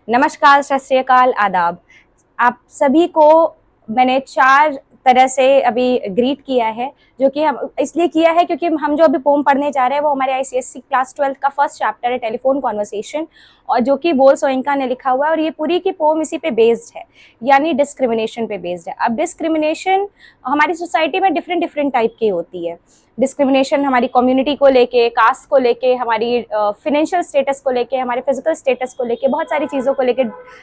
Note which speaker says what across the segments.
Speaker 1: नमस्कार, सत श्री अकाल, आदाब। आप सभी को मैंने 4 तरह से अभी ग्रीट किया है, जो कि हम इसलिए किया है क्योंकि हम जो अभी पोएम पढ़ने जा रहे हैं वो हमारे आईसीएसई क्लास 12 का फर्स्ट चैप्टर है, टेलीफोन कन्वर्सेशन, और जो कि वोल सोइंका ने लिखा हुआ है, और ये पूरी की पोएम इसी पे बेस्ड है, यानी डिस्क्रिमिनेशन पे बेस्ड है। अब डिस्क्रिमिनेशन हमारी सोसाइटी में डिफरेंट डिफरेंट टाइप की होती है। डिस्क्रिमिनेशन हमारी कम्युनिटी को लेके, कास्ट को लेके, हमारी फाइनेंशियल स्टेटस को लेके, हमारे फिजिकल स्टेटस को लेके, बहुत सारी चीज़ों को लेके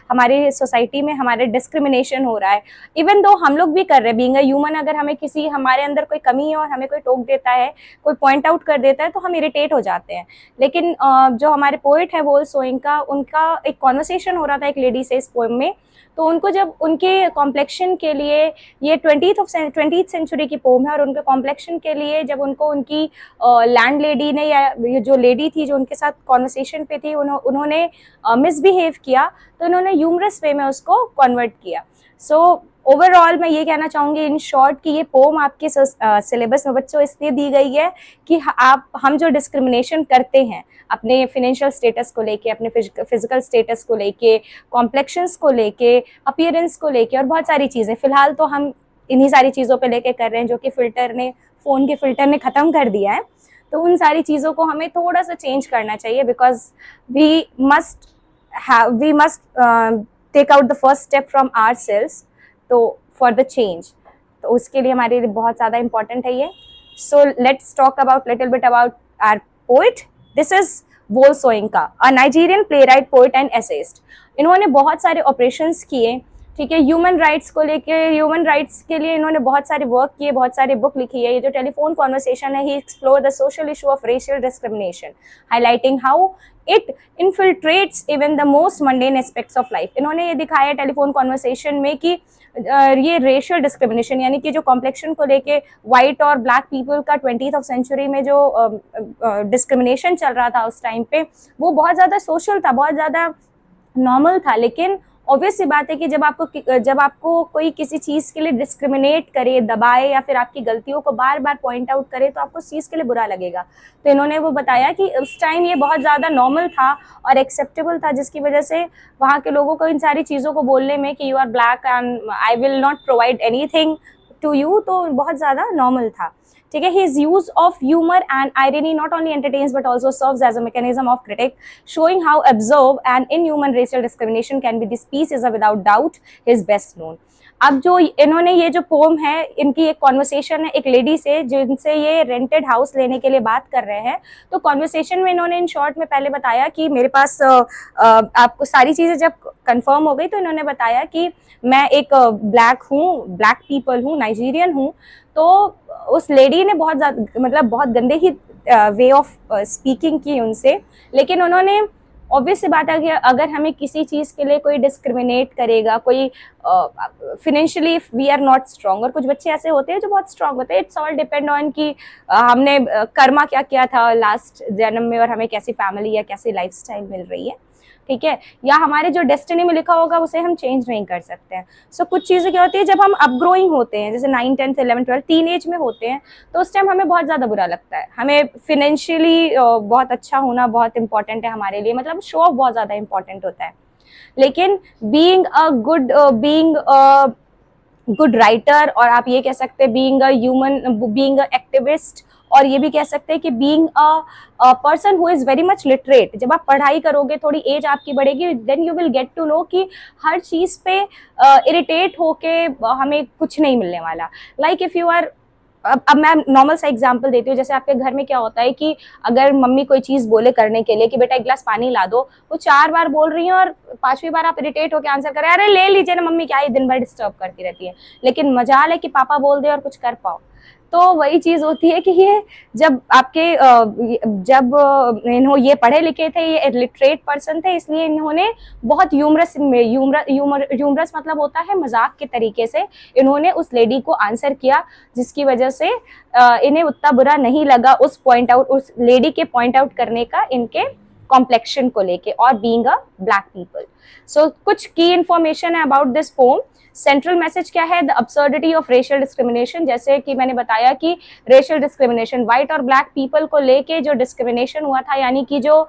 Speaker 1: हमारी सोसाइटी में हमारे डिस्क्रिमिनेशन हो रहा है। इवन दो हम लोग भी कर रहे हैं, बीइंग अ ह्यूमन, अगर हमें किसी हमारे अंदर कोई कमी है और हमें कोई टोक देता है, कोई पॉइंट आउट कर देता है, तो हम इरिटेट हो जाते हैं। लेकिन जो हमारे पोइट है वोल सोइंका, उनका एक कॉन्वर्सेशन हो रहा था एक लेडी से इस पोएम में, तो उनको जब उनके कॉम्प्लेक्शन के लिए, ये 20th सेंचुरी की पोम है, और उनके कॉम्प्लेक्शन के लिए जब उनको उनकी लैंड लेडी ने, या ये जो लेडी थी जो उनके साथ कॉन्वर्सेशन पे थी, उन्होंने मिसबिहेव किया, तो उन्होंने ह्यूमरस वे में उसको कन्वर्ट किया। सो ओवरऑल मैं ये कहना चाहूँगी इन शॉर्ट कि ये पोम आपके सिलेबस में बच्चों इसलिए दी गई है कि हम जो डिस्क्रिमिनेशन करते हैं अपने फिनेंशियल स्टेटस को लेके, अपने फिजिकल स्टेटस को लेके, कॉम्प्लेक्शंस को लेके, अपीयरेंस को लेके, और बहुत सारी चीज़ें, फिलहाल तो हम इन्हीं सारी चीज़ों पे लेके कर रहे हैं जो कि फ़ोन के फिल्टर ने ख़त्म कर दिया है। तो उन सारी चीज़ों को हमें थोड़ा सा चेंज करना चाहिए, because we must take out the first step from our sales, तो फॉर द चेंज, तो उसके लिए हमारे लिए बहुत ज़्यादा इंपॉर्टेंट है ये। So let's talk about little bit about our poet. This is Wole Soyinka, a Nigerian playwright, poet and essayist. इन्होंने बहुत सारे ऑपरेशंस किए, ठीक है, ह्यूमन राइट्स को लेके, ह्यूमन राइट्स के लिए इन्होंने बहुत सारे वर्क किए, बहुत सारी बुक लिखी है। ये जो टेलीफोन कॉन्वर्सेशन है, he explore the social issue of racial discrimination, highlighting how it infiltrates even the most mundane aspects of life. इन्होंने ये दिखाया टेलीफोन कॉन्वर्सेशन में कि ये रेशियल डिस्क्रिमिनेशन, यानी कि जो कॉम्प्लेक्शन को लेके वाइट और ब्लैक पीपल का 20th सेंचुरी में जो डिस्क्रिमिनेशन चल रहा था उस टाइम पे, वो बहुत ज़्यादा सोशल था, बहुत ज़्यादा नॉर्मल था। लेकिन ऑब्वियस सी बात है कि जब आपको कोई किसी चीज़ के लिए डिस्क्रिमिनेट करे, दबाए, या फिर आपकी गलतियों को बार बार पॉइंट आउट करे, तो आपको उस चीज़ के लिए बुरा लगेगा। तो इन्होंने वो बताया कि उस टाइम ये बहुत ज़्यादा नॉर्मल था और एक्सेप्टेबल था, जिसकी वजह से वहाँ के लोगों को इन सारी चीज़ों को बोलने में कि you are black and I will not provide anything to you, तो बहुत ज़्यादा नॉर्मल था, ठीक है। His use of humor and irony not only entertains but also serves as a mechanism of critique, showing how absurd and inhuman racial discrimination can be. This piece is without doubt his best known. अब जो इन्होंने ये जो pome है, इनकी एक conversation है एक लेडी से, जिनसे ये रेंटेड हाउस लेने के लिए बात कर रहे हैं। तो कॉन्वर्सेशन में इन्होंने इन शॉर्ट में पहले बताया कि मेरे पास आपको सारी चीज़ें जब कंफर्म हो गई, तो इन्होंने बताया कि मैं एक ब्लैक पीपल हूँ, नाइजीरियन हूँ। तो उस लेडी ने बहुत ज़्यादा, मतलब बहुत गंदे ही वे ऑफ स्पीकिंग की उनसे। लेकिन उन्होंने, ऑब्वियस सी बात है कि अगर हमें किसी चीज़ के लिए कोई डिस्क्रिमिनेट करेगा, कोई financially we are not strong, और कुछ बच्चे ऐसे होते हैं जो बहुत स्ट्रॉन्ग होते हैं, इट्स ऑल डिपेंड ऑन कि हमने कर्मा क्या किया था लास्ट जन्म में, और हमें कैसी फैमिली या कैसी लाइफस्टाइल मिल रही है, ठीक है, या हमारे जो डेस्टिनी में लिखा होगा उसे हम चेंज नहीं कर सकते हैं। सो कुछ चीज़ें क्या होती है, जब हम अपग्रोइंग होते हैं, जैसे 9, 10, 11, 12 टीन एज में होते हैं, तो उस टाइम हमें बहुत ज़्यादा बुरा लगता है। हमें फिनेंशियली बहुत अच्छा होना बहुत इंपॉर्टेंट है हमारे लिए, मतलब शो ऑफ बहुत ज़्यादा इंपॉर्टेंट होता है। लेकिन बीइंग अ गुड राइटर, और आप ये कह सकते हैं being a human, being a activist, और ये भी कह सकते हैं कि being a person who is very much literate. जब आप पढ़ाई करोगे, थोड़ी एज आपकी बढ़ेगी, then you will get to know कि हर चीज़ पे इरिटेट होके हमें कुछ नहीं मिलने वाला। लाइक इफ़ यू आर, अब मैं नॉर्मल सा एग्जांपल देती हूँ। जैसे आपके घर में क्या होता है कि अगर मम्मी कोई चीज़ बोले करने के लिए कि बेटा 1 गिलास पानी ला दो, वो 4 बार बोल रही हैं, और 5वीं बार आप इरिटेट होकर आंसर करें, अरे ले लीजिए ना मम्मी, क्या ही दिन भर डिस्टर्ब करती रहती है। लेकिन मजाल है कि पापा बोल दे और कुछ कर पाओ। तो वही चीज़ होती है कि ये जब आपके जब ये पढ़े लिखे थे, ये लिटरेट पर्सन थे, इसलिए इन्होंने बहुत ह्यूमरस मतलब होता है मजाक के तरीके से इन्होंने उस लेडी को आंसर किया, जिसकी वजह से इन्हें उतना बुरा नहीं लगा उस लेडी के पॉइंट आउट करने का इनके कॉम्प्लेक्शन को लेके और बीइंग अ ब्लैक पीपल। सो कुछ की इंफॉर्मेशन है about this pome. Central message क्या है? The absurdity of racial discrimination. जैसे कि मैंने बताया कि रेशियल डिस्क्रिमिनेशन, व्हाइट और ब्लैक पीपल को लेके जो डिस्क्रिमिनेशन हुआ था, यानी कि जो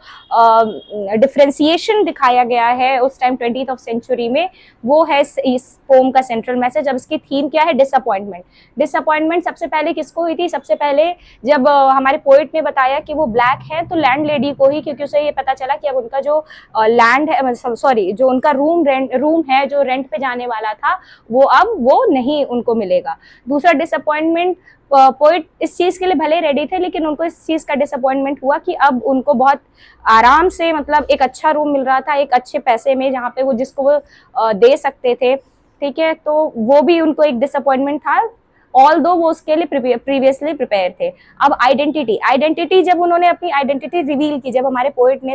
Speaker 1: डिफ्रेंसिएशन दिखाया गया है उस टाइम 20th ऑफ सेंचुरी में, वो है इस पोम का सेंट्रल मैसेज। अब इसकी थीम क्या है? डिसअपॉइंटमेंट। डिसअपॉइंटमेंट सबसे पहले किसको हुई थी? सबसे पहले जब हमारे पोइट ने बताया कि वो ब्लैक है तो लैंड लेडी को ही, क्योंकि उसे ये पता चला कि अब उनका जो लैंड है, सॉरी, जो उनका रूम है जो रेंट पे जाने वाला था, वो अब वो नहीं उनको मिलेगा। दूसरा डिसअपॉइंटमेंट, पोइट इस चीज के लिए भले रेडी थे, लेकिन उनको इस चीज का डिसअपॉइंटमेंट हुआ कि अब उनको बहुत आराम से, मतलब एक अच्छा रूम मिल रहा था एक अच्छे पैसे में, जहाँ पे वो जिसको वो दे सकते थे, ठीक है, तो वो भी उनको एक डिसअपॉइंटमेंट था, ऑल दो वो उसके लिए प्रीवियसली प्रिपेयर थे। अब आइडेंटिटी जब उन्होंने अपनी आइडेंटिटी रिवील की, जब हमारे पोइट ने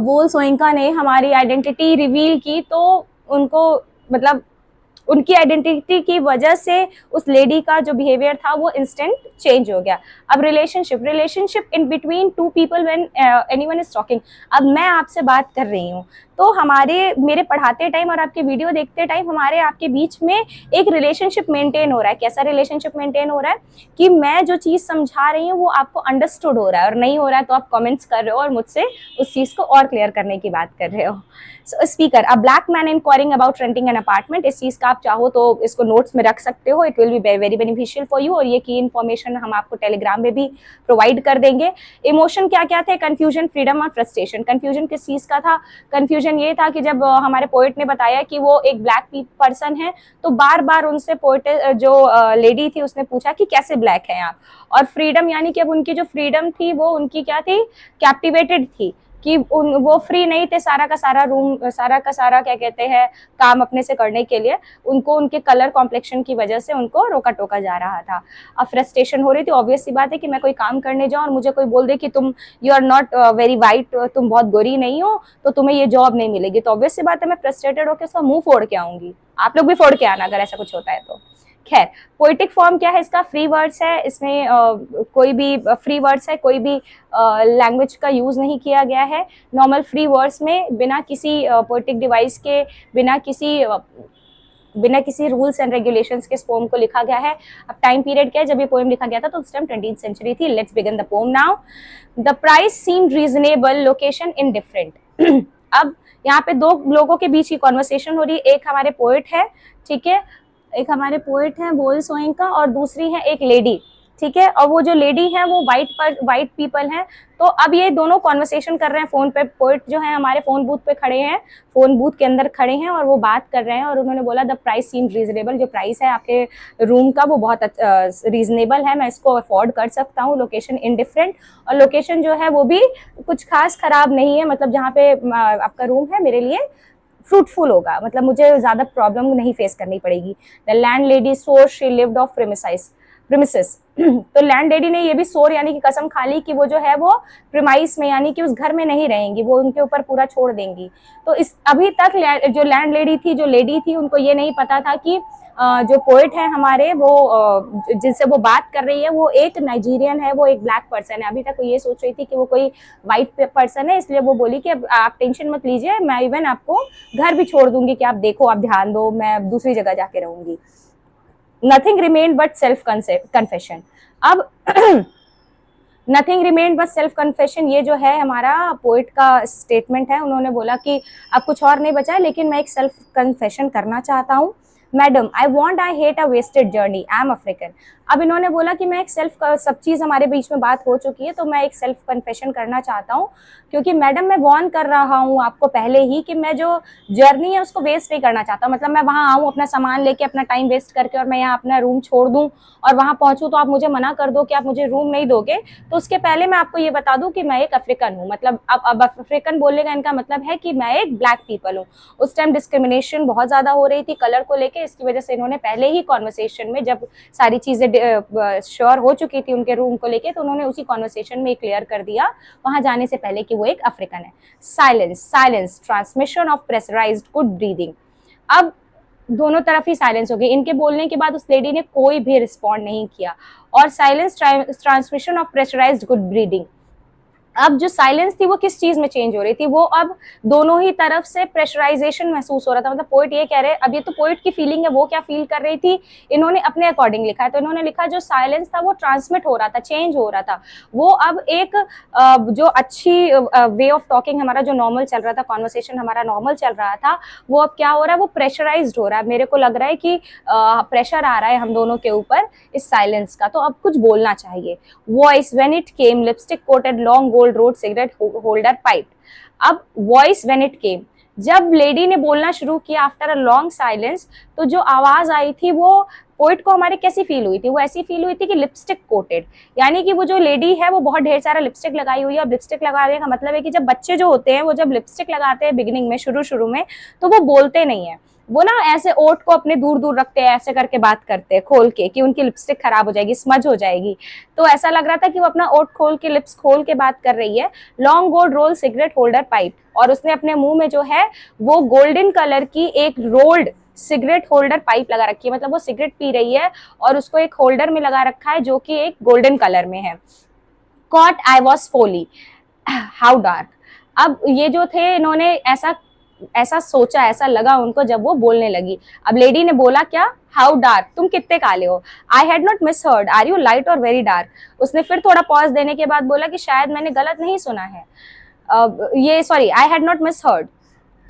Speaker 1: वोल सोइंका ने हमारी आइडेंटिटी रिवील की, तो उनको, मतलब उनकी आइडेंटिटी की वजह से उस लेडी का जो बिहेवियर था वो इंस्टेंट चेंज हो गया। अब relationship in between two people when anyone is talking. अब मैं आपसे बात कर रही हूँ, तो मेरे पढ़ाते टाइम और आपके वीडियो देखते टाइम हमारे आपके बीच में एक रिलेशनशिप मेंटेन हो रहा है। कैसा रिलेशनशिप मेंटेन हो रहा है? कि मैं जो चीज समझा रही हूँ वो आपको अंडरस्टूड हो रहा है, और नहीं हो रहा है तो आप कमेंट्स कर रहे हो और मुझसे उस चीज को और क्लियर करने की बात कर रहे हो। Speaker, a black man enquiring about renting an apartment. इस चीज का आप चाहो तो इसको नोट्स में रख सकते हो, it will be very beneficial for you, और ये की इन्फॉर्मेशन हम आपको टेलीग्राम में भी प्रोवाइड कर देंगे। इमोशन क्या क्या थे? कंफ्यूजन, फ्रीडम और फ्रस्ट्रेशन। कंफ्यूजन किस चीज का था? कंफ्यूजन ये था कि जब हमारे पोइट ने बताया कि वो एक ब्लैक पर्सन है, तो बार बार उनसे पोइट जो लेडी थी उसने पूछा कि कैसे ब्लैक है आप। और फ्रीडम, यानी कि अब उनकी जो फ्रीडम थी वो उनकी क्या थी? कैप्टिवेटेड थी, कि वो फ्री नहीं थे सारा का सारा क्या कहते हैं काम अपने से करने के लिए, उनको उनके कलर कॉम्प्लेक्शन की वजह से उनको रोका टोका जा रहा था। अब फ्रस्ट्रेशन हो रही थी, ऑब्वियस सी बात है कि मैं कोई काम करने जाऊं और मुझे कोई बोल दे कि तुम you are not very white, तुम बहुत गोरी नहीं हो, तो तुम्हें ये जॉब नहीं मिलेगी, तो ऑब्वियस सी बात है मैं फ्रस्ट्रेटेड होकर उसका मुंह फोड़ के आऊंगी। आप लोग भी फोड़ के आना अगर ऐसा कुछ होता है तो। खैर, पोइटिक फॉर्म क्या है इसका? फ्री वर्ड्स है, इसमें कोई भी फ्री वर्ड्स है, कोई भी लैंग्वेज का यूज नहीं किया गया है। नॉर्मल फ्री वर्ड्स में बिना किसी पोइटिक डिवाइस के, बिना किसी रूल्स एंड रेगुलेशंस के इस पोएम को लिखा गया है। अब टाइम पीरियड क्या है? जब ये पोएम लिखा गया था तो उस टाइम 20th सेंचुरी थी। Let's begin the poem now. The price seemed reasonable, location indifferent. अब यहाँ पे दो लोगों के बीच की कॉन्वर्सेशन हो रही है, एक हमारे पोइट है, ठीक है, एक हमारे पोइट है वोल सोइंका, और दूसरी है एक लेडी, ठीक है, और वो जो लेडी है वो वाइट पीपल हैं। तो अब ये दोनों कॉन्वर्सेशन कर रहे हैं फोन पे। पोइट जो है हमारे फोन बूथ पे खड़े हैं, फोन बूथ के अंदर खड़े हैं और वो बात कर रहे हैं, और उन्होंने बोला द प्राइस सीम रीजनेबल, जो प्राइस है आपके रूम का वो बहुत रीजनेबल है, मैं इसको अफोर्ड कर सकता हूँ। लोकेशन इनडिफरेंट, और लोकेशन जो है वो भी कुछ खास खराब नहीं है, मतलब जहाँ पे आपका रूम है मेरे लिए फ्रूटफुल होगा, मतलब मुझे ज्यादा प्रॉब्लम नहीं फेस करनी पड़ेगी। द लैंड लेडी सोर शी लिव्ड ऑफ प्रेमिसेस। तो लैंड लेडी ने ये भी सोर यानी कि कसम खा ली कि वो जो है वो प्रीमाइस में, यानी कि उस घर में नहीं रहेंगी, वो उनके ऊपर पूरा छोड़ देंगी। तो इस अभी तक जो लैंड लेडी थी, जो लेडी थी, उनको ये नहीं पता था कि जो पोइट है हमारे, वो जिनसे वो बात कर रही है वो एक नाइजीरियन है, वो एक ब्लैक पर्सन है। अभी तक वो ये सोच रही थी कि वो कोई वाइट पर्सन है, इसलिए वो बोली कि अब आप टेंशन मत लीजिए, मैं इवन आपको घर भी छोड़ दूंगी कि आप देखो, आप ध्यान दो, मैं दूसरी जगह जाके रहूंगी। Nothing remain but self confession. अब nothing remain but self confession, ये जो है हमारा पोइट का स्टेटमेंट है। उन्होंने बोला कि अब कुछ और नहीं बचा है, लेकिन मैं एक सेल्फ कन्फेशन करना चाहता हूँ। Madam I want I hate a wasted journey, I am African. अब इन्होंने बोला कि मैं एक सब चीज़ हमारे बीच में बात हो चुकी है, तो मैं एक सेल्फ कन्फेशन करना चाहता हूँ, क्योंकि मैडम मैं वॉर्न कर रहा हूँ आपको पहले ही कि मैं जो जर्नी है उसको वेस्ट नहीं करना चाहता। मतलब मैं वहाँ आऊँ अपना सामान लेके, अपना टाइम वेस्ट करके, और मैं यहाँ अपना रूम छोड़ दूँ और वहाँ पहुँचूँ तो आप मुझे मना कर दो कि आप मुझे रूम नहीं दोगे। तो उसके पहले मैं आपको ये बता दूँ कि मैं एक अफ्रीकन हूँ। मतलब अब अफ्रीकन बोलने का इनका मतलब है कि मैं एक ब्लैक पीपल हूँ। उस टाइम डिस्क्रिमिनेशन बहुत ज़्यादा हो रही थी कलर को लेके, इसकी वजह से इन्होंने पहले ही कॉन्वर्सेशन में, जब सारी चीज़ें श्योर हो चुकी थी उनके रूम को लेके, तो उन्होंने उसी कॉन्वर्सेशन में क्लियर कर दिया वहां जाने से पहले कि वो एक अफ्रीकन है। Silence, transmission of pressurised good breathing. अब दोनों तरफ ही साइलेंस हो गई। इनके बोलने के बाद उस लेडी ने कोई भी रिस्पॉन्ड नहीं किया। और silence, transmission of pressurised good breathing, अब जो साइलेंस थी वो किस चीज में चेंज हो रही थी, वो अब दोनों ही तरफ से प्रेशराइजेशन महसूस हो रहा था। मतलब पोइट ये कह रहे, अब ये तो पोइट की फीलिंग है, वो क्या फील कर रही थी इन्होंने अपने अकॉर्डिंग लिखा है। तो इन्होंने लिखा जो साइलेंस था वो ट्रांसमिट हो रहा था, चेंज हो रहा था, वो अब एक जो अच्छी वे ऑफ टॉकिंग, हमारा जो नॉर्मल चल रहा था, कॉन्वर्सेशन हमारा नॉर्मल चल रहा था, वो अब क्या हो रहा है, वो प्रेशराइज्ड हो रहा है। मेरे को लग रहा है कि प्रेशर आ रहा है हम दोनों के ऊपर इस साइलेंस का, तो अब कुछ बोलना चाहिए। Voice when it came, lipstick coated long gold road cigarette holder pipe. अब वॉइस व्हेन इट केम, जब लेडी ने बोलना शुरू किया आफ्टर अ लॉन्ग साइलेंस, तो जो आवाज आई थी वो पोइट को हमारे कैसी फील हुई थी, वो ऐसी फील हुई थी कि लिपस्टिक कोटेड, यानी कि वो जो लेडी है वो बहुत ढेर सारा लिपस्टिक लगाई हुई है। अब लिपस्टिक लगाने का मतलब है कि जब बच्चे जो होते हैं वो जब लिपस्टिक लगाते हैं बिगिनिंग में, शुरू शुरू में, तो वो बोलते नहीं है, वो ना ऐसे ओठ को अपने दूर दूर रखते हैं, ऐसे करके बात करते हैं खोल के, कि उनकी लिपस्टिक खराब हो जाएगी, स्मज हो जाएगी। तो ऐसा लग रहा था कि वो अपना ओठ खोल के, लिप्स खोल के बात कर रही है। Long gold roll cigarette holder pipe, और उसने अपने मुंह में जो है वो गोल्डन कलर की एक रोल्ड सिगरेट होल्डर पाइप लगा रखी है, मतलब वो सिगरेट पी रही है और उसको एक होल्डर में लगा रखा है जो कि एक गोल्डन कलर में है। Caught I was foully, how dark. अब ये जो थे इन्होंने ऐसा ऐसा सोचा, ऐसा लगा उनको जब वो बोलने लगी। अब लेडी ने बोला क्या, हाउ डार्क, तुम कितने काले हो। I had not misheard, are you light और वेरी डार्क। उसने फिर थोड़ा पॉज देने के बाद बोला कि शायद मैंने गलत नहीं सुना है, ये sorry, I had not misheard,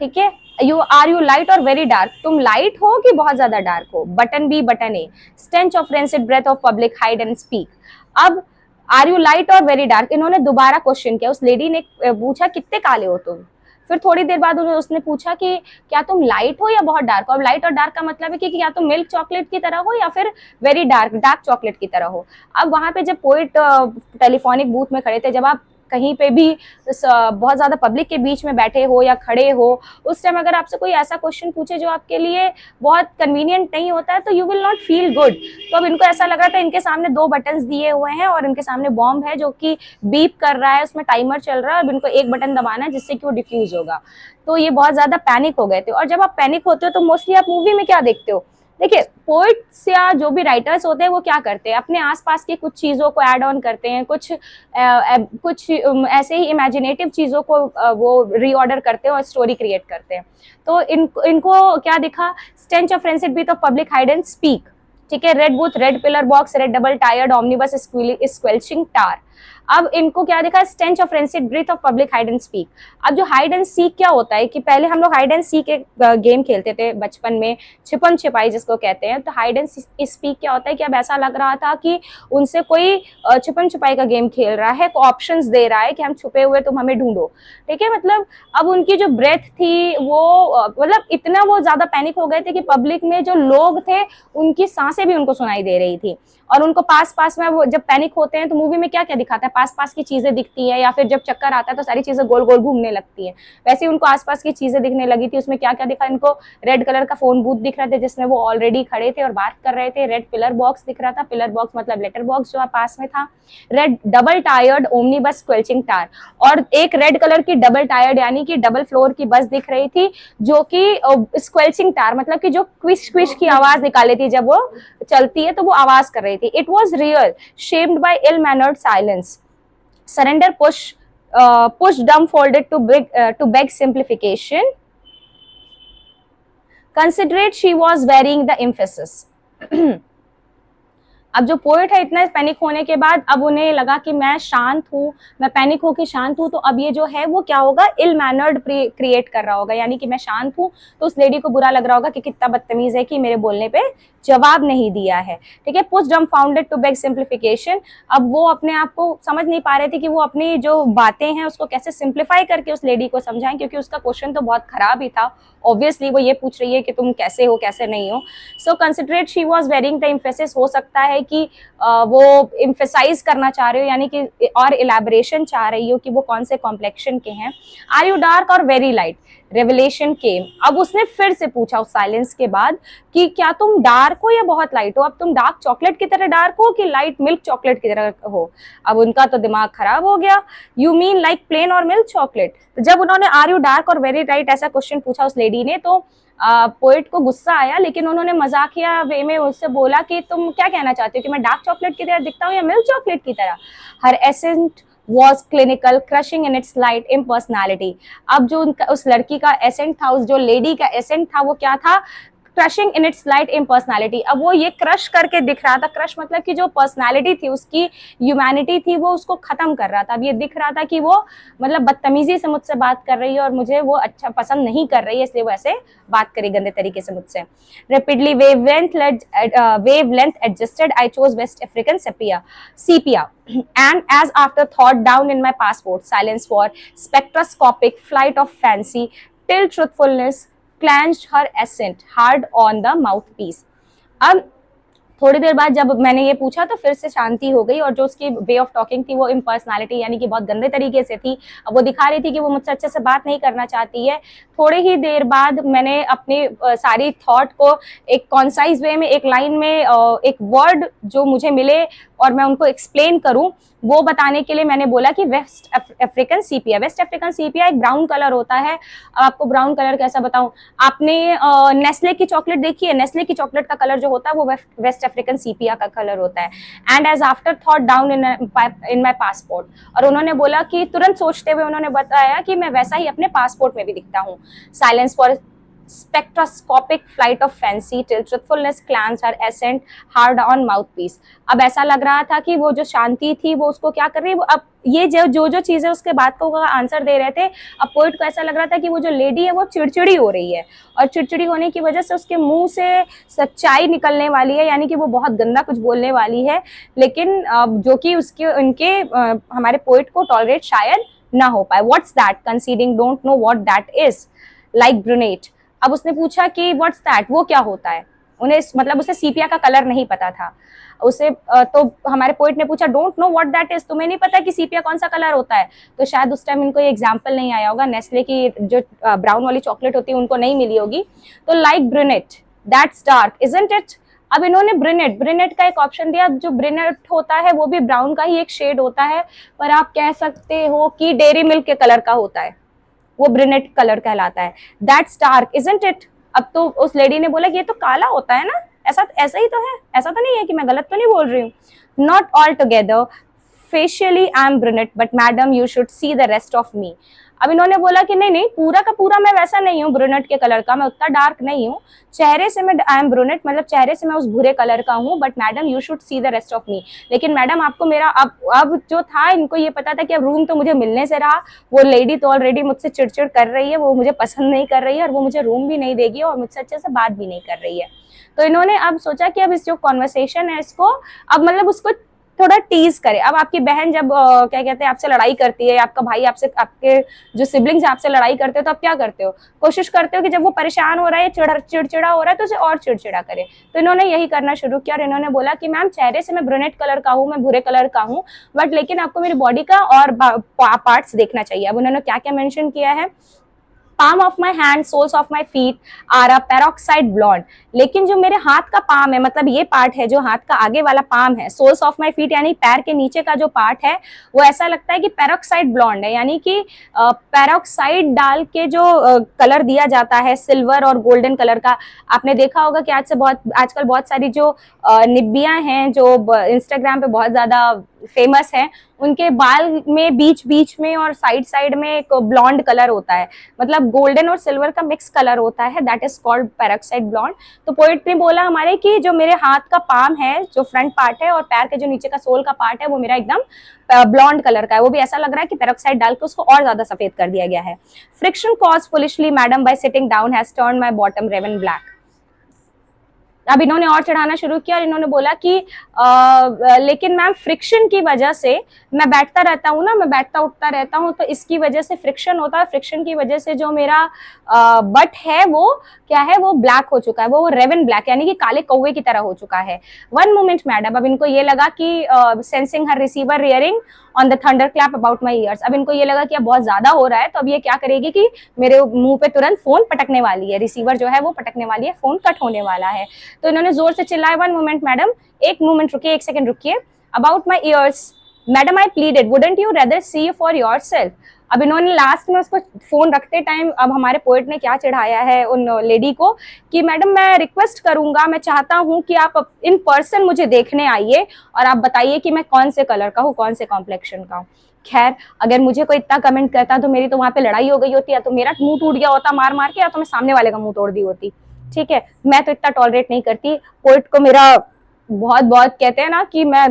Speaker 1: ठीक है। यू लाइट और वेरी डार्क, तुम लाइट हो कि बहुत ज्यादा डार्क हो। Button B button A, stench of rancid breath of public hide and speak. अब आर यू लाइट और वेरी डार्क, इन्होंने दोबारा क्वेश्चन किया, उस लेडी ने पूछा कितने काले हो तुम। फिर थोड़ी देर बाद उसने पूछा कि क्या तुम लाइट हो या बहुत डार्क हो। अब लाइट और डार्क का मतलब है कि क्या तुम मिल्क चॉकलेट की तरह हो या फिर वेरी डार्क डार्क चॉकलेट की तरह हो। अब वहां पे जब पोइट टेलीफोनिक बूथ में खड़े थे, जब आप कहीं पे भी बहुत ज्यादा पब्लिक के बीच में बैठे हो या खड़े हो, उस टाइम अगर आपसे कोई ऐसा क्वेश्चन पूछे जो आपके लिए बहुत कन्वीनियंट नहीं होता है, तो you will not feel good. तो अब इनको ऐसा लग रहा था, इनके सामने दो बटन्स दिए हुए हैं और इनके सामने बॉम्ब है जो कि बीप कर रहा है, उसमें टाइमर चल रहा है, अब इनको एक बटन दबाना है जिससे कि वो डिफ्यूज होगा। तो ये बहुत ज्यादा पैनिक हो गए थे। और जब आप पैनिक होते हो तो मोस्टली आप मूवी में क्या देखते हो, देखिए पोइट्स या जो भी राइटर्स होते हैं वो क्या करते हैं, अपने आसपास की कुछ चीजों को ऐड ऑन करते हैं, कुछ ऐसे ही इमेजिनेटिव चीजों को वो रीऑर्डर करते हैं और स्टोरी क्रिएट करते हैं। तो इनको क्या दिखा, stench of rancid breath of public hide and speak, ठीक है, red booth, red pillar box, red double tiered omnibus squelching tar. अब इनको क्या दिखा, stench of rancid breath of public hide and speak. अब जो हाइड एंड सीक क्या होता है कि पहले हम लोग हाइड एंड सीक एक गेम खेलते थे बचपन में, छिपन छिपाई जिसको कहते हैं। तो हाइड एंड स्पीक क्या होता है कि अब ऐसा लग रहा था कि उनसे कोई छिपन छिपाई का गेम खेल रहा है, ऑप्शंस दे रहा है कि हम छुपे हुए, तुम हमें ढूंढो, ठीक है। मतलब अब उनकी जो ब्रेथ थी वो मतलब इतना वो ज्यादा पैनिक हो गए थे कि पब्लिक में जो लोग थे उनकी सांसें भी उनको सुनाई दे रही थी। और उनको पास पास में, वो जब पैनिक होते हैं तो मूवी में क्या क्या दिखाता है, पास पास की चीजें दिखती है, या फिर जब चक्कर आता है तो सारी चीजें गोल गोल घूमने लगती है। वैसे ही उनको आसपास की चीजें दिखने लगी थी। उसमें क्या क्या दिखा इनको, रेड कलर का फोन बूथ दिख रहे थे जिसमें वो ऑलरेडी खड़े थे और बात कर रहे थे। रेड पिलर बॉक्स दिख रहा था, पिलर बॉक्स मतलब लेटर बॉक्स जो पास में था। रेड डबल टायर्ड ओमनी बस स्क्वेल्चिंग टार, और एक रेड कलर की डबल टायर्ड यानी कि डबल फ्लोर की बस दिख रही थी जो कि स्क्वेल्चिंग टार मतलब कि जो क्विश क्विश की आवाज निकाली थी, जब वो चलती है तो वो आवाज कर रही थी। It was real, shamed by ill mannered silence, surrender push dumbfolded to beg simplification, considerate she was varying the emphasis. अब जो पोएट है इतना पैनिक होने के बाद अब उन्हें लगा कि मैं शांत हूँ, मैं पैनिक होकर शांत हूँ, तो अब ये जो है वो क्या होगा, इल मैनर्ड क्रिएट कर रहा होगा, यानी कि मैं शांत हूँ तो उस लेडी को बुरा लग रहा होगा कि कितना बदतमीज है कि मेरे बोलने पे जवाब नहीं दिया है, ठीक है। Push dumbfounded to beg simplification, अब वो अपने आप को समझ नहीं पा रहे थे कि वो अपनी जो बातें हैं उसको कैसे सिंप्लीफाई करके उस लेडी को समझाएं, क्योंकि उसका क्वेश्चन तो बहुत खराब ही था। ऑब्वियसली वो ये पूछ रही है कि तुम कैसे हो कैसे नहीं हो। So considerate she was varying the emphasis, हो सकता है कि वो एम्फेसाइज करना चाह रहे हो, यानी कि और इलेबोरेशन चाह रही हो कि वो कौन से कॉम्प्लेक्शन के हैं। आर यू डार्क और वेरी लाइट, रेवलेशन केम, अब उसने फिर से पूछा उस साइलेंस के बाद कि क्या तुम डार्क हो या बहुत लाइट हो। अब तुम डार्क चॉकलेट की तरह डार्क हो कि लाइट मिल्क चॉकलेट की तरह हो। अब उनका तो दिमाग खराब हो गया। यू मीन लाइक प्लेन और मिल्क चॉकलेट। तो जब उन्होंने आर यू डार्क और वेरी लाइट ऐसा क्वेश्चन पूछा उस लेडी ने, तो पोइट को गुस्सा आया, लेकिन उन्होंने मजाकिया वे में उससे बोला कि तुम क्या कहना चाहते हो कि मैं डार्क चॉकलेट की तरह दिखता हूँ या मिल्क चॉकलेट की तरह। हर accent was clinical, crushing in its light impersonality. अब जो उस लड़की का एसेंट था, उस जो लेडी का एसेंट था, वो क्या था? Crushing in its light impersonality. अब वो ये क्रश करके दिख रहा था, क्रश मतलब कि जो पर्सनैलिटी थी उसकी, ह्यूमैनिटी थी, वो उसको खत्म कर रहा था। अब ये दिख रहा था कि वो मतलब बदतमीजी से मुझसे बात कर रही है और मुझे वो अच्छा पसंद नहीं कर रही है, इसलिए वो ऐसे बात करी गंदे तरीके से मुझसे। Rapidly wavelength adjusted, I chose West African sepia and as after thought down in my passport, silence for spectroscopic flight of fancy till truthfulness clenched her accent hard on the mouthpiece. अब थोड़ी देर बाद जब मैंने ये पूछा तो फिर से शांति हो गई और जो उसकी वे ऑफ टॉकिंग थी वो इम्पर्सनैलिटी यानी कि बहुत गंदे तरीके से थी। अब वो दिखा रही थी कि वो मुझसे अच्छे से बात नहीं करना चाहती है। थोड़ी ही देर बाद मैंने अपनी सारी थॉट को एक कॉन्साइज वे में, एक लाइन में, एक वर्ड जो मुझे मिले और मैं उनको एक्सप्लेन करूं, वो बताने के लिए मैंने बोला कि वेस्ट अफ्रीकन सीपिया। वेस्ट अफ्रीकन सीपिया एक ब्राउन कलर होता है। अब आपको ब्राउन कलर कैसा बताऊं? आपने नेस्ले की चॉकलेट देखी है? नेस्ले की चॉकलेट का कलर जो होता है वो वेस्ट अफ्रीकन सीपिया का कलर होता है। And as afterthought down in my passport, और उन्होंने बोला कि तुरंत सोचते हुए उन्होंने बताया कि मैं वैसा ही अपने पासपोर्ट में भी दिखता हूँ। Silence for spectroscopic flight of fancy till truthfulness clenched her accent hard on mouthpiece। अब ऐसा लग रहा था कि वो जो शांति थी वो उसको क्या कर रही है, वो अब ये जो चीजें उसके बात को आंसर दे रहे थे, अब पोइट को ऐसा लग रहा था कि वो जो लेडी है वो चिड़चिड़ी हो रही है और चिड़चिड़ी होने की वजह से उसके मुंह से सच्चाई निकलने वाली है, यानी कि वो बहुत गंदा कुछ बोलने वाली है, लेकिन जो कि उसके उनके हमारे पोइट को टॉलरेट शायद ना हो पाए। What's that? Conceding don't know what that is like brunette. अब उसने पूछा कि व्हाट्स दैट, वो क्या होता है? उन्हें मतलब उसे सीपिया का कलर नहीं पता था उसे, तो हमारे पोइट ने पूछा don't know what that is, तुम्हें नहीं पता कि सीपिया कौन सा कलर होता है? तो शायद उस टाइम इनको ये एग्जांपल नहीं आया होगा, नेस्ले की जो ब्राउन वाली चॉकलेट होती है उनको नहीं मिली होगी। तो like brunette, that's dark isn't it. अब इन्होंने ब्रिनेट का एक ऑप्शन दिया। जो ब्रिनेट होता है वो भी ब्राउन का ही एक शेड होता है, पर आप कह सकते हो कि डेयरी मिल्क के कलर का होता है, वो ब्रिनेट कलर कहलाता है। That's dark isn't it. अब तो उस लेडी ने बोला कि ये तो काला होता है ना, ऐसा ही तो है, ऐसा तो नहीं है कि मैं गलत तो नहीं बोल रही हूँ। Not all together facially I am brunette but madam you should see the rest of me. अब इन्होंने बोला कि नहीं नहीं, पूरा का पूरा मैं वैसा नहीं हूँ ब्रुनेट के कलर का, मैं उतना डार्क नहीं हूँ, चेहरे से मैं आई एम ब्रुनेट, मतलब चेहरे से मैं उस भूरे कलर का हूँ, but madam you should see the rest of मी। लेकिन मैडम आपको मेरा अब जो था, इनको ये पता था कि अब रूम तो मुझे मिलने से रहा, वो लेडी तो ऑलरेडी मुझसे चिड़चिड़ कर रही है, वो मुझे पसंद नहीं कर रही है और वो मुझे रूम भी नहीं देगी और मुझसे अच्छे से बात भी नहीं कर रही है। तो इन्होंने अब सोचा कि अब इस जो कॉन्वर्सेशन है इसको अब मतलब उसको थोड़ा टीज करे। अब आपकी बहन जब क्या कहते हैं आपसे लड़ाई करती है, आपका भाई आपसे, आपके जो सिबलिंग्स आपसे लड़ाई करते हो, तो आप क्या करते हो? कोशिश करते हो कि जब वो परेशान हो रहा है, चिड़चिड़ा हो रहा है, तो उसे और चिड़चिड़ा करे। तो इन्होंने यही करना शुरू किया और इन्होंने बोला कि मैम चेहरे से मैं ब्रुनेट कलर का हूँ, मैं भूरे कलर का हूँ, बट लेकिन आपको मेरी बॉडी का और पार्ट्स देखना चाहिए। अब उन्होंने क्या क्या मेंशन किया है? palm of my hand, soles of my feet are a peroxide blonde। लेकिन जो मेरे हाथ का पाम है, मतलब ये पार्ट है जो हाथ का आगे वाला पाम है, सोल्स ऑफ माई फीट यानी पैर के नीचे का जो पार्ट है, वो ऐसा लगता है कि पेरोक्साइड ब्लॉन्ड है, यानी कि पेरोक्साइड डाल के जो कलर दिया जाता है सिल्वर और गोल्डन कलर का। आपने देखा होगा कि आजकल बहुत सारी जो निब्बियां हैं जो इंस्टाग्राम पे बहुत ज्यादा फेमस है, उनके बाल में बीच बीच में और साइड साइड में एक ब्लॉन्ड कलर होता है, मतलब गोल्डन और सिल्वर का मिक्स कलर होता है, that is called peroxide blonde. तो पोइट ने बोला हमारे कि जो मेरे हाथ का पाम है, जो फ्रंट पार्ट है, और पैर के जो नीचे का सोल का पार्ट है, वो मेरा एकदम ब्लॉन्ड कलर का है, वो भी ऐसा लग रहा है कि पेरोक्साइड डाल के उसको और ज्यादा सफेद कर दिया गया है। Friction caused foolishly madam by sitting down has turned my bottom raven black. अब इन्होंने और चढ़ाना शुरू किया और इन्होंने बोला कि लेकिन मैम फ्रिक्शन की वजह से मैं बैठता रहता हूँ ना, मैं बैठता उठता रहता हूँ, तो इसकी वजह से फ्रिक्शन होता है, फ्रिक्शन की वजह से जो मेरा बट है वो क्या है, वो ब्लैक हो चुका है, वो रेवन ब्लैक यानी कि काले कौवे की तरह हो चुका है। One moment madam. अब इनको ये लगा कि sensing her receiver rearing on the thunder clap about my years. अब इनको ये लगा कि अब बहुत ज्यादा हो रहा है, तो अब ये क्या करेगी कि मेरे मुंह पे तुरंत फोन पटकने वाली है, रिसीवर जो है वो पटकने वाली है, फोन कट होने वाला है। तो इन्होंने जोर से चिल्लाया, वन मोमेंट मैडम, एक मोमेंट रुकिए, एक सेकंड रुकिए, about my ears madam I pleaded, wouldn't you rather see for yourself. अब इन्होंने लास्ट में उसको फोन रखते टाइम, अब हमारे पोएट ने क्या चढ़ाया है उन लेडी को कि मैडम मैं रिक्वेस्ट करूंगा, मैं चाहता हूं कि आप इन पर्सन मुझे देखने आइए और आप बताइए कि मैं कौन से कलर का हूँ, कौन से कॉम्प्लेक्शन का हूँ। खैर, अगर मुझे कोई इतना कमेंट करता तो मेरी तो वहां पे लड़ाई हो गई होती, या तो मेरा मुंह टूट गया होता मार मार के, या तो मैं सामने वाले का मुंह तोड़ दी होती। ठीक है, मैं तो इतना टॉलरेट नहीं करती। पोइट को मेरा बहुत बहुत कहते हैं ना कि मैं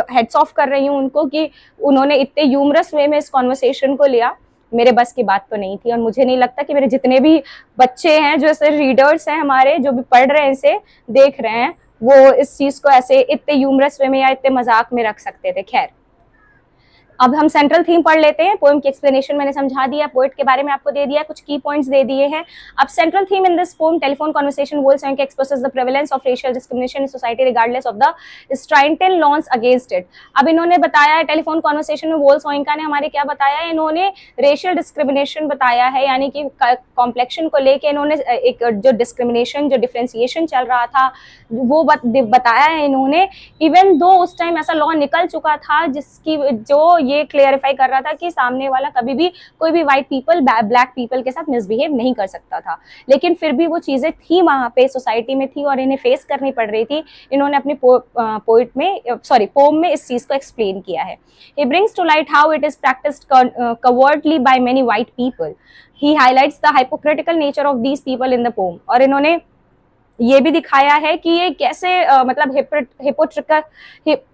Speaker 1: हेड्स ऑफ कर रही हूँ उनको कि उन्होंने इतने ह्यूमरस वे में इस कॉन्वर्सेशन को लिया। मेरे बस की बात तो नहीं थी, और मुझे नहीं लगता कि मेरे जितने भी बच्चे हैं, जो ऐसे रीडर्स हैं हमारे, जो भी पढ़ रहे हैं इसे, देख रहे हैं, वो इस चीज को ऐसे इतने ह्यूमरस वे में या इतने मजाक में रख सकते थे। खैर, अब हम सेंट्रल थीम पढ़ लेते हैं। पोएम की एक्सप्लेनेशन मैंने समझा दिया, पोएट के बारे में आपको दे दिया, कुछ की पॉइंट्स दे दिए हैं। अब central theme in this poem, telephone conversation, Wole Soyinka expresses the prevalence of racial discrimination in society regardless of the stringent laws against it. अब इन्होंने बताया है, टेलीफोन कन्वर्सेशन में वोल सोइंका ने हमारे क्या बताया है, इन्होंने रेशियल डिस्क्रिमिनेशन बताया है, यानी कि कॉम्प्लेक्शन को लेके इन्होंने एक जो डिस्क्रिमिनेशन, जो डिफ्रेंसिएशन चल रहा था वो बताया है इन्होंने। इवन दो उस टाइम ऐसा लॉ निकल चुका था जिसकी जो ये क्लियरिफाई कर रहा था कि सामने वाला कभी भी कोई भी व्हाइट पीपल ब्लैक पीपल के साथ मिसबिहेव नहीं कर सकता था, लेकिन फिर भी वो चीजें थी वहां पे, सोसाइटी में थी और इन्हें फेस करनी पड़ रही थी। इन्होंने अपनी पोएम में इस चीज को एक्सप्लेन किया है। He brings to light how it is practiced covertly by many white people. He highlights the hypocritical nature of these people in the poem. और इन्होंने ये भी दिखाया है कि ये कैसे मतलब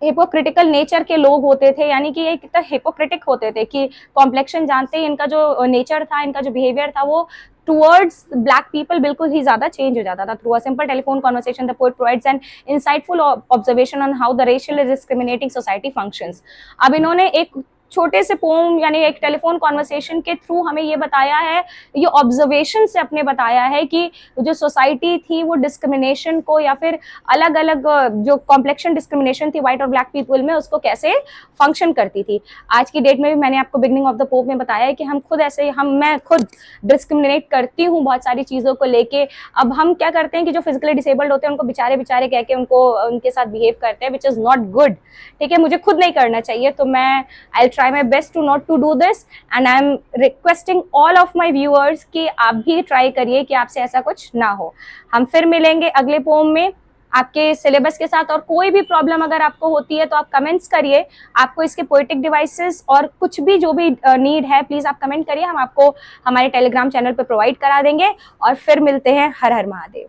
Speaker 1: हिपोक्रिटिकल नेचर के लोग होते थे, यानी कि ये कितना हिपोक्रिटिक होते थे कि कॉम्प्लेक्शन जानते ही इनका जो नेचर था, इनका जो बिहेवियर था, वो टुवर्ड्स ब्लैक पीपल बिल्कुल ही ज्यादा चेंज हो जाता था। Through a simple telephone conversation the poet provides an insightful observation on how the racial discriminating society functions. अब इन्होंने एक छोटे से पोम यानी एक टेलीफोन कॉन्वर्सेशन के थ्रू हमें ये बताया है, ये ऑब्जर्वेशन से अपने बताया है कि जो सोसाइटी थी वो डिस्क्रिमिनेशन को या फिर अलग अलग जो कॉम्प्लेक्शन डिस्क्रिमिनेशन थी व्हाइट और ब्लैक पीपल में, उसको कैसे फंक्शन करती थी। आज की डेट में भी मैंने आपको बिगनिंग ऑफ द पोप में बताया है कि हम खुद ऐसे मैं खुद डिस्क्रिमिनेट करती हूँ बहुत सारी चीज़ों को लेके। अब हम क्या करते हैं कि जो फिजिकली डिसेबल्ड होते हैं उनको बेचारे कह के उनको उनके साथ बिहेव करते हैं, विच इज़ नॉट गुड। ठीक है, मुझे खुद नहीं करना चाहिए, तो मैं आई try my best to not to do this and I am requesting all of my viewers कि आप भी ट्राई करिए कि आपसे ऐसा कुछ ना हो। हम फिर मिलेंगे अगले पोम में आपके सिलेबस के साथ, और कोई भी प्रॉब्लम अगर आपको होती है तो आप कमेंट्स करिए। आपको इसके पोएटिक डिवाइसेस और कुछ भी जो भी नीड है प्लीज आप कमेंट करिए, हम आपको हमारे टेलीग्राम चैनल पर प्रोवाइड करा देंगे। और फिर मिलते हैं। हर हर महादेव।